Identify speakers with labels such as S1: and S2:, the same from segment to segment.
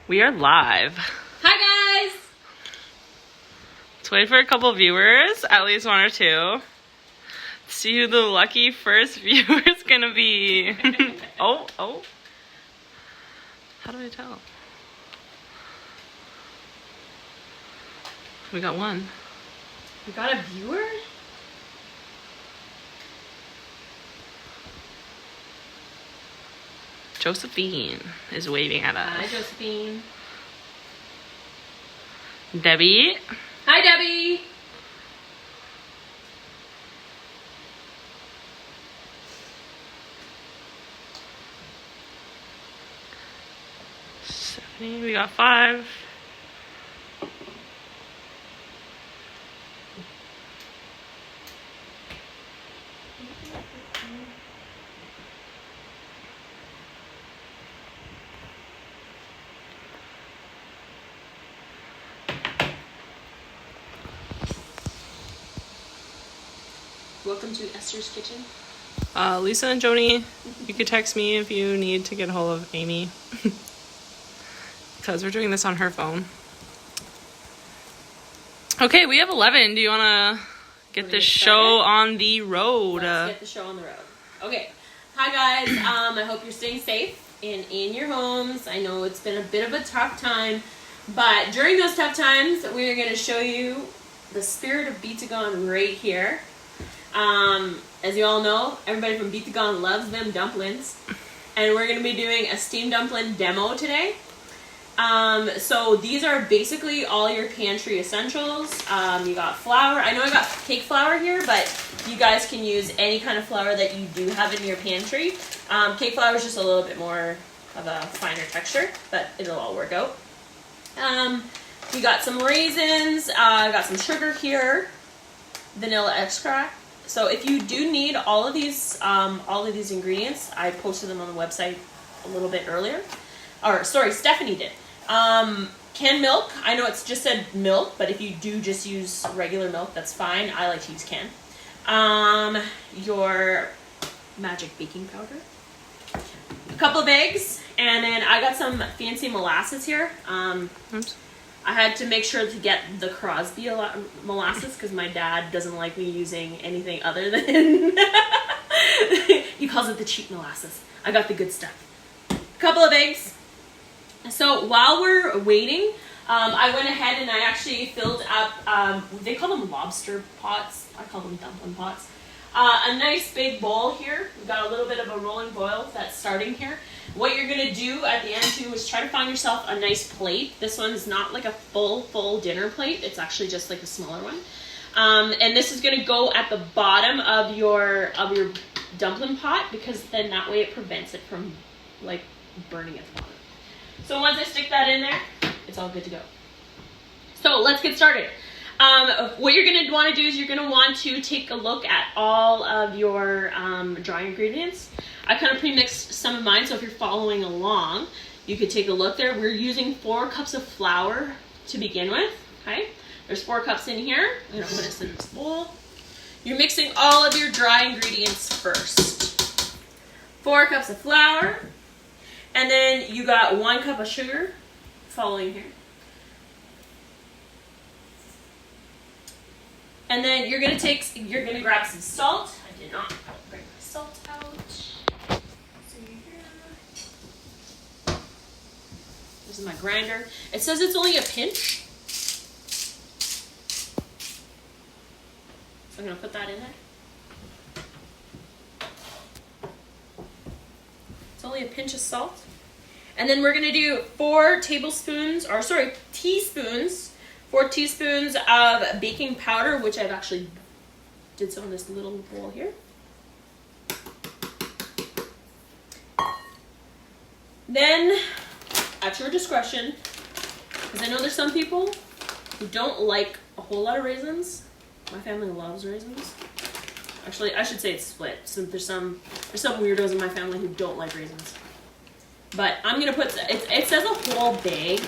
S1: We are live.
S2: Hi guys!
S1: Let's wait for a couple viewers, at least one or two. See who the lucky first viewer is gonna be. Oh. How do I tell? We got one.
S2: We got a viewer?
S1: Josephine is waving at us.
S2: Hi Josephine.
S1: Debbie.
S2: Hi Debbie!
S1: Stephanie, we got 5.
S2: Welcome to Esther's Kitchen.
S1: Lisa and Joni, you could text me if you need to get a hold of Amy. Because we're doing this on her phone. Okay, we have 11. Do you want to get this show on the road?
S2: Let's get the show on the road. Okay. Hi guys. I hope you're staying safe and in your homes. I know it's been a bit of a tough time, but during those tough times, we're going to show you the spirit of Biigtigong right here. As you all know, everybody from Biigtigong loves them dumplings, and we're going to be doing a steamed dumpling demo today. So these are basically all your pantry essentials. You got flour. I know I got cake flour here, but you guys can use any kind of flour that you do have in your pantry. Cake flour is just a little bit more of a finer texture, but it'll all work out. You got some raisins. I got some sugar here, vanilla extract. So if you do need all of these ingredients, I posted them on the website a little bit earlier. Or sorry, Stephanie did. Canned milk. I know it's just said milk, but if you do just use regular milk, that's fine. I like to use canned. Your magic baking powder. A couple of eggs, and then I got some fancy molasses here.
S1: Oops.
S2: I had to make sure to get the Crosby molasses because my dad doesn't like me using anything other than he calls it the cheap molasses. I got the good stuff. A couple of eggs. So while we're waiting, I went ahead and I actually filled up, they call them lobster pots. I call them dumpling pots. A nice big bowl here. We've got a little bit of a rolling boil that's starting here. What you're going to do at the end too is try to find yourself a nice plate. This one's not like a full dinner plate. It's actually just like a smaller one. And this is going to go at the bottom of your dumpling pot because then that way it prevents it from like burning at the bottom. So once I stick that in there, it's all good to go. So let's get started. What you're going to want to do is you're going to want to take a look at all of your dry ingredients. I kind of pre-mixed some of mine, so if you're following along, you could take a look there. We're using 4 cups of flour to begin with, okay? There's 4 cups in here. I'm going to put this in this bowl. You're mixing all of your dry ingredients first. 4 cups of flour, and then you got 1 cup of sugar following here. And then you're gonna grab some salt. I did not bring my salt out. This is my grinder. It says it's only a pinch. So I'm gonna put that in there. It's only a pinch of salt. And then we're gonna do 4 teaspoons of baking powder, which I've actually did some in this little bowl here. Then, at your discretion, because I know there's some people who don't like a whole lot of raisins. My family loves raisins. Actually, I should say it's split. So there's some weirdos in my family who don't like raisins. But I'm gonna put it says a whole bag.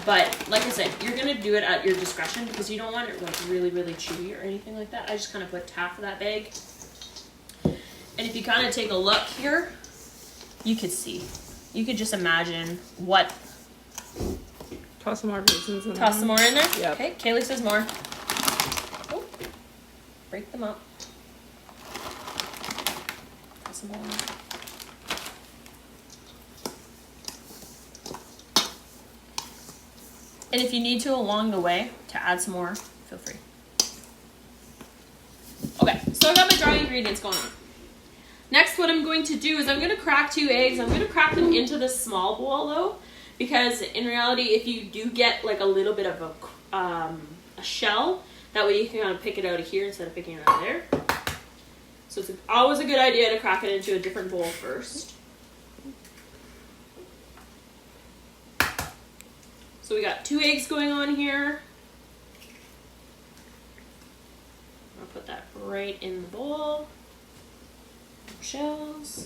S2: But like I said, you're gonna do it at your discretion because you don't want it like really chewy or anything like that. I just kind of put half of that bag. And if you kind of take a look here, you could see. You could just imagine what
S1: Toss some more raisins in there.
S2: Toss some more in there?
S1: Yep.
S2: Okay, Kaylee says more. Oh, break them up. Toss some more in there. And if you need to along the way to add some more, feel free. Okay, so I got my dry ingredients going on. Next, what I'm going to do is I'm going to crack 2 eggs. I'm going to crack them into this small bowl though, because in reality, if you do get like a little bit of a shell, that way you can kind of pick it out of here instead of picking it out of there. So it's always a good idea to crack it into a different bowl first. So we got 2 eggs going on here. I'll put that right in the bowl. No shells.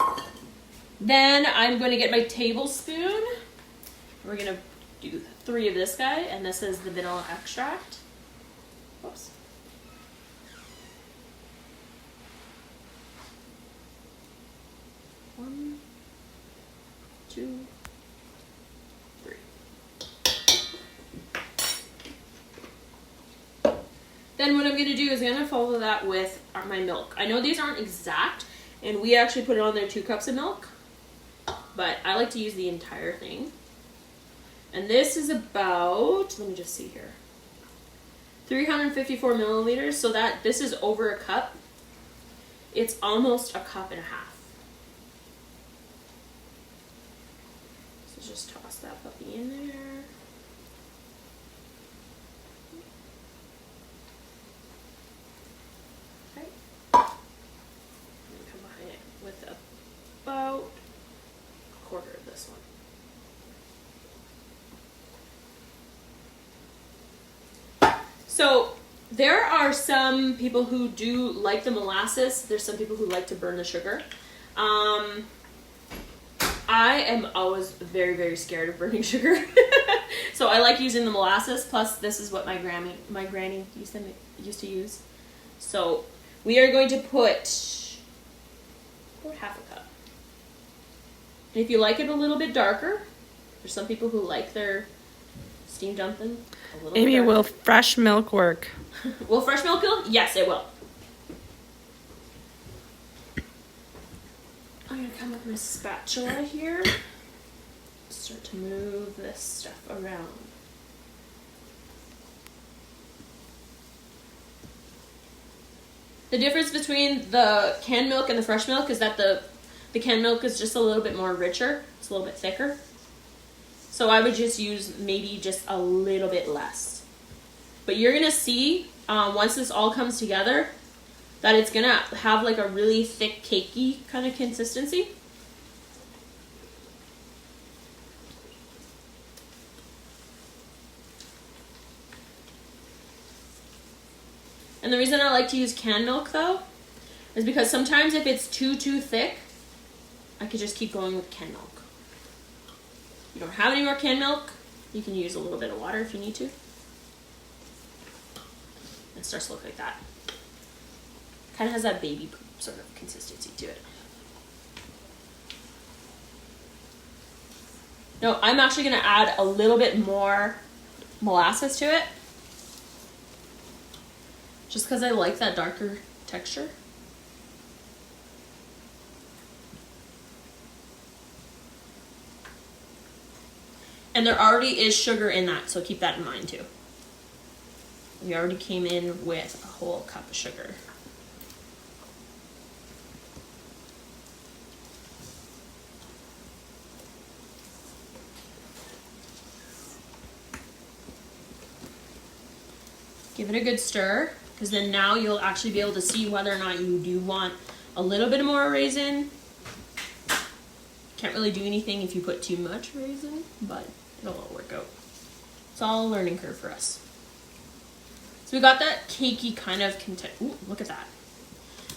S2: Then I'm going to get my tablespoon. We're going to do 3 of this guy, and this is the vanilla extract. Whoops. One, 2, 3. Then what I'm going to do is I'm going to follow that with my milk. I know these aren't exact, and we actually put it on there 2 cups of milk, but I like to use the entire thing. And this is about, let me just see here, 354 milliliters, so that this is over a cup. It's almost a cup and a half. So just toss that puppy in there. Okay. And combine it with about a quarter of this one. So there are some people who do like the molasses. There's some people who like to burn the sugar. I am always very, very scared of burning sugar. So I like using the molasses. Plus, this is what my granny used to use. So we are going to put about half a cup. And if you like it a little bit darker, there's some people who like their steamed dumpling a little
S1: Amy,
S2: bit darker.
S1: will fresh milk work?
S2: Will fresh milk go? Yes, it will. I'm going to come with my spatula here. Start to move this stuff around. The difference between the canned milk and the fresh milk is that the canned milk is just a little bit more richer. It's a little bit thicker. So I would just use maybe just a little bit less. But you're going to see, once this all comes together, that it's going to have like a really thick, cakey kind of consistency. And the reason I like to use canned milk though, is because sometimes if it's too thick, I could just keep going with canned milk. If you don't have any more canned milk, you can use a little bit of water if you need to. It starts to look like that. Kind of has that baby poop sort of consistency to it. No, I'm actually going to add a little bit more molasses to it. Just because I like that darker texture. And there already is sugar in that, so keep that in mind too. We already came in with a whole cup of sugar. Give it a good stir, because then now you'll actually be able to see whether or not you do want a little bit more raisin. Can't really do anything if you put too much raisin, but it'll all work out. It's all a learning curve for us. So we got that cakey kind of content. Ooh, look at that.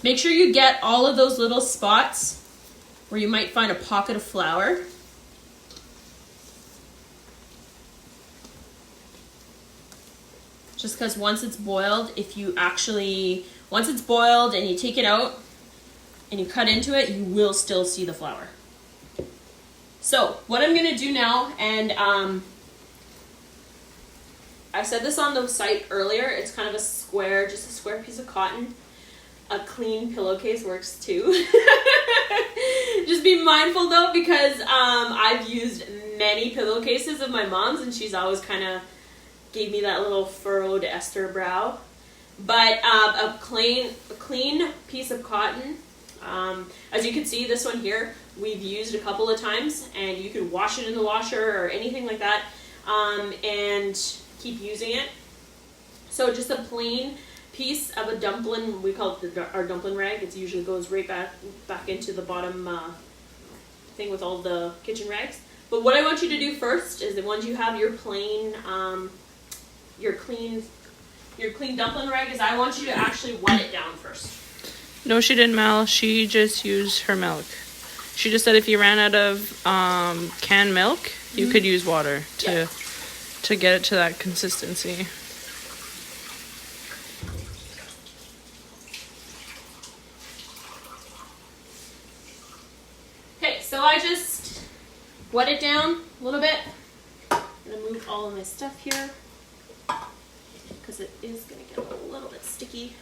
S2: Make sure you get all of those little spots where you might find a pocket of flour. Just because once it's boiled, once it's boiled and you take it out and you cut into it, you will still see the flour. So what I'm going to do now, and I said this on the site earlier. It's kind of a square, just a square piece of cotton. A clean pillowcase works too. Just be mindful though, because I've used many pillowcases of my mom's, and she's always kind of gave me that little furrowed Esther brow. But a clean piece of cotton. As you can see, this one here we've used a couple of times, and you can wash it in the washer or anything like that, and keep using it. So just a plain piece of a dumpling, we call it our dumpling rag. It usually goes right back into the bottom thing with all the kitchen rags. But what I want you to do first is that once you have your plain, your clean dumpling rag, is I want you to actually wet it down first.
S1: No, she didn't, Mel. She just used her milk. She just said if you ran out of canned milk, you could use water to get it to that consistency.
S2: Okay, so I just wet it down a little bit. I'm gonna move all of my stuff here because it is gonna get a little bit sticky.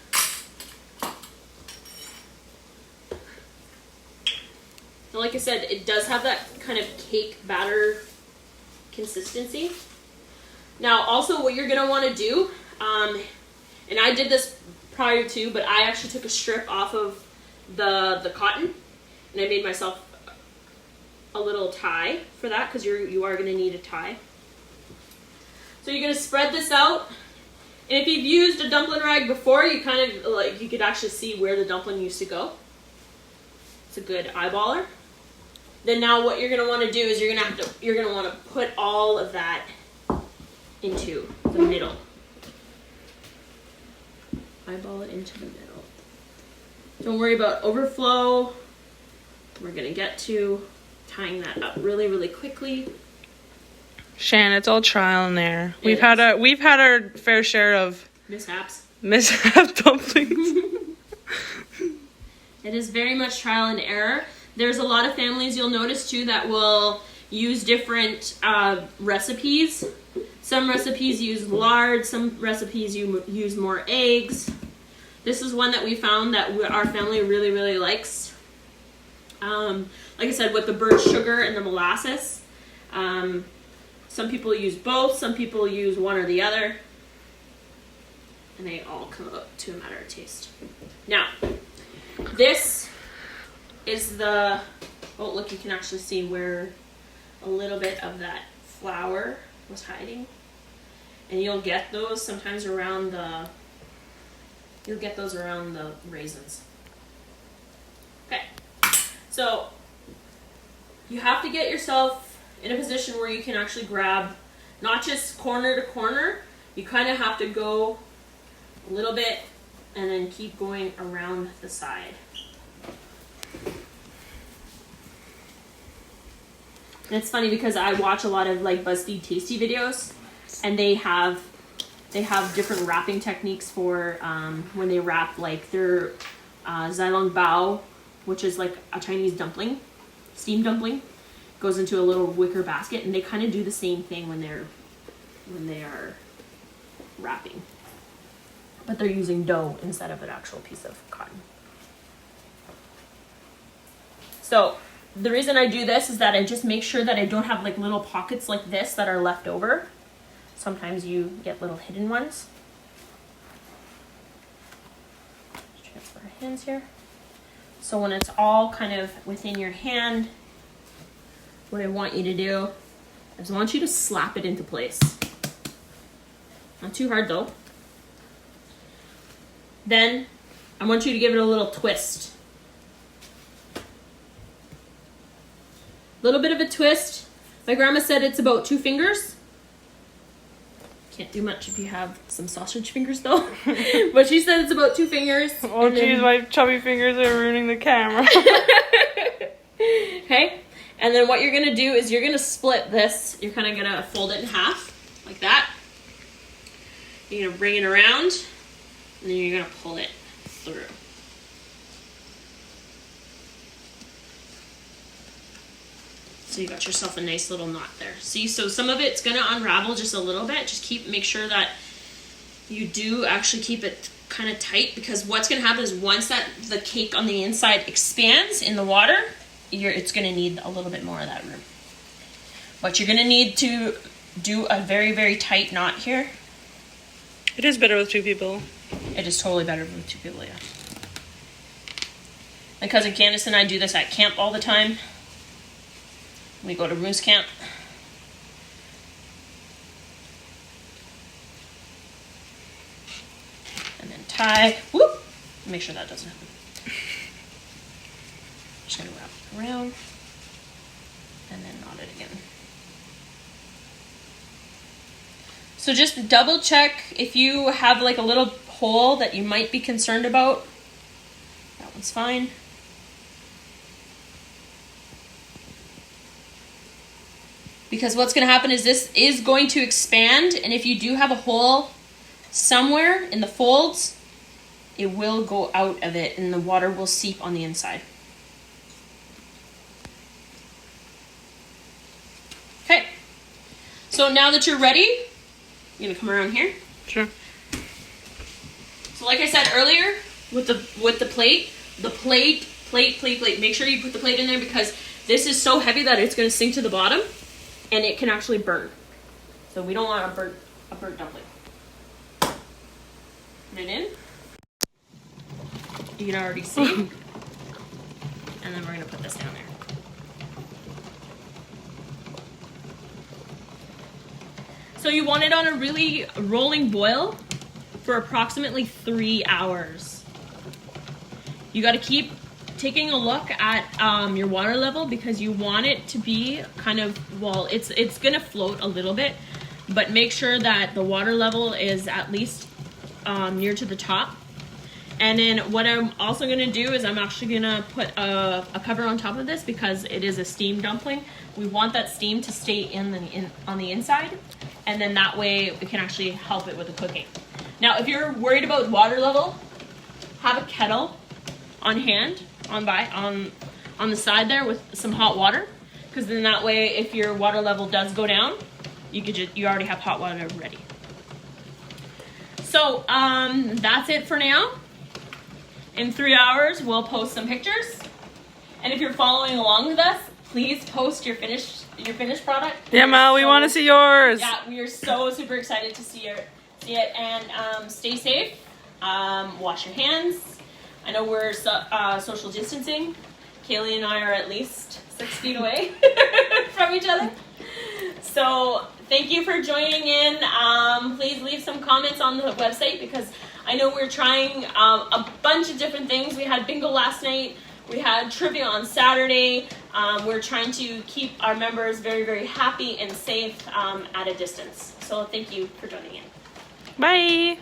S2: And like I said, it does have that kind of cake batter consistency. Now, also what you're gonna want to do, and I did this prior to, but I actually took a strip off of the cotton, and I made myself a little tie for that, because you are gonna need a tie. So you're gonna spread this out, and if you've used a dumpling rag before, you kind of like you could actually see where the dumpling used to go. It's a good eyeballer. Then now what you're gonna want to do is you're gonna want to put all of that into the middle. Eyeball it into the middle. Don't worry about overflow. We're gonna get to tying that up really, really quickly.
S1: Shan, it's all trial and error. We've had our fair share of mishap dumplings.
S2: It is very much trial and error. There's a lot of families you'll notice too that will use different recipes. Some recipes use lard, some recipes use more eggs. This is one that we found that our family really, really likes. Like I said, with the birch sugar and the molasses. Some people use both, some people use one or the other. And they all come out to a matter of taste. Now, this is the, oh look, you can actually see where a little bit of that flour was hiding. And you'll get those sometimes around the raisins. Okay, so you have to get yourself in a position where you can actually grab not just corner to corner, you kind of have to go a little bit and then keep going around the side. And it's funny because I watch a lot of like BuzzFeed Tasty videos, and they have different wrapping techniques for when they wrap like their zilong bao, which is like a Chinese dumpling, steamed dumpling, goes into a little wicker basket, and they kind of do the same thing when they are wrapping, but they're using dough instead of an actual piece of cotton. So the reason I do this is that I just make sure that I don't have like little pockets like this that are left over. Sometimes you get little hidden ones. Transfer our hands here. So when it's all kind of within your hand, what I want you to do is I want you to slap it into place. Not too hard though. Then I want you to give it a little twist. Little bit of a twist. My grandma said it's about 2 fingers. Can't do much if you have some sausage fingers though. But she said it's about 2 fingers.
S1: Oh geez, my chubby fingers are ruining the camera.
S2: Okay, and then what you're gonna do is you're gonna split this. You're kind of gonna fold it in half, like that. You're gonna bring it around, and then you're gonna pull it through. So you got yourself a nice little knot there. See, so some of it's gonna unravel just a little bit. Just make sure that you do actually keep it kind of tight, because what's gonna happen is once the cake on the inside expands in the water, it's gonna need a little bit more of that room. But you're gonna need to do a very, very tight knot here.
S1: It is better with 2 people.
S2: It is totally better with 2 people, yeah. My cousin Candace and I do this at camp all the time. We go to Moose Camp. And then tie. Whoop! Make sure that doesn't happen. Just gonna wrap it around. And then knot it again. So just double check if you have like a little hole that you might be concerned about. That one's fine. Because what's going to happen is this is going to expand, and if you do have a hole somewhere in the folds, it will go out of it and the water will seep on the inside. Okay, so now that you're ready, you're going to come around here.
S1: Sure.
S2: So like I said earlier, with the plate, make sure you put the plate in there, because this is so heavy that it's going to sink to the bottom. And it can actually burn. So we don't want a burnt dumpling. Put it in. You can already see. And then we're gonna put this down there. So you want it on a really rolling boil for approximately 3 hours. You gotta keep taking a look at your water level, because you want it to be kind of, well, it's gonna float a little bit, but make sure that the water level is at least near to the top. And then what I'm also gonna do is I'm actually gonna put a cover on top of this, because it is a steamed dumpling. We want that steam to stay on the inside, and then that way we can actually help it with the cooking. Now, if you're worried about water level, have a kettle on hand on the side there with some hot water, because then that way if your water level does go down, you already have hot water ready. So that's it for now. In 3 hours we'll post some pictures, and if you're following along with us, please post your finished product.
S1: Yeah, Mal, we want to see yours.
S2: Yeah, we are so super excited to see it, and stay safe. Wash your hands. I know we're social distancing. Kaylee and I are at least 6 feet away from each other. So thank you for joining in. Please leave some comments on the website, because I know we're trying a bunch of different things. We had bingo last night. We had trivia on Saturday. We're trying to keep our members very, very happy and safe at a distance. So thank you for joining in.
S1: Bye.